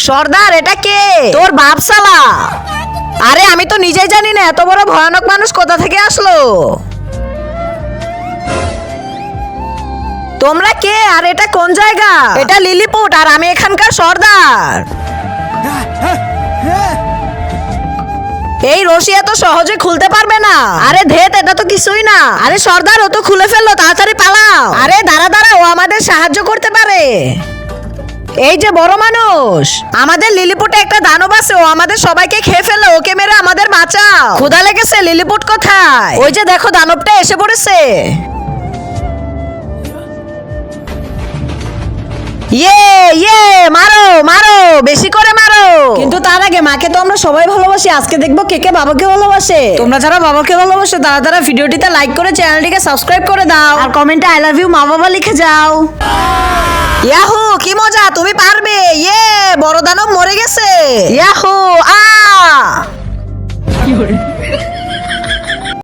সর্দার এটা কে? তোর বাপ শালা। আরে আমি তো নিজেই জানি না এত বড় ভয়ানক মানুষ কোথা থেকে আসলো। তোমরা কে আর এটা কোন জায়গা? এটা লিলিপুট আর আমি এখানকার সর্দার। এই রশি এত সহজে খুলতে পারবে না। আরে ধেত, এটা তো কিছুই না। আরে সর্দার, ও তো খুলে ফেললো, তাড়াতাড়ি পালাও। আরে দাঁড়া দাঁড়া, ও আমাদের সাহায্য করতে পারে। এই যে বড় মানুষ, আমাদের লিলিপুটে একটা দানব আছে, ও আমাদের সবাইকে খেয়ে ফেললো। ওকে মেরে আমাদের বাঁচাও। ক্ষুধা লেগেছে। লিলিপুট কোথায়? ওই যে দেখো, দানবটা এসে পড়েছে। ইয়ে ইয়ে, মারো মারো, বেশি করে মারো। কিন্তু তার আগে মাকে তো আমরা সবাই ভালোবাসি। আজকে দেখবো কে কে বাবাকে ভালোবাসে। তোমরা যারা বাবাকে ভালোবাসো তারা তারা ভিডিওটিতে লাইক করে চ্যানেলটিকে সাবস্ক্রাইব করে দাও আর কমেন্টে আই লাভ ইউ মা বাবা লিখে যাও। ইয়াহু, কি মজা, তুমি পারবে। ইয়ে, বড় দানব মরে গেছে। ইয়াহু,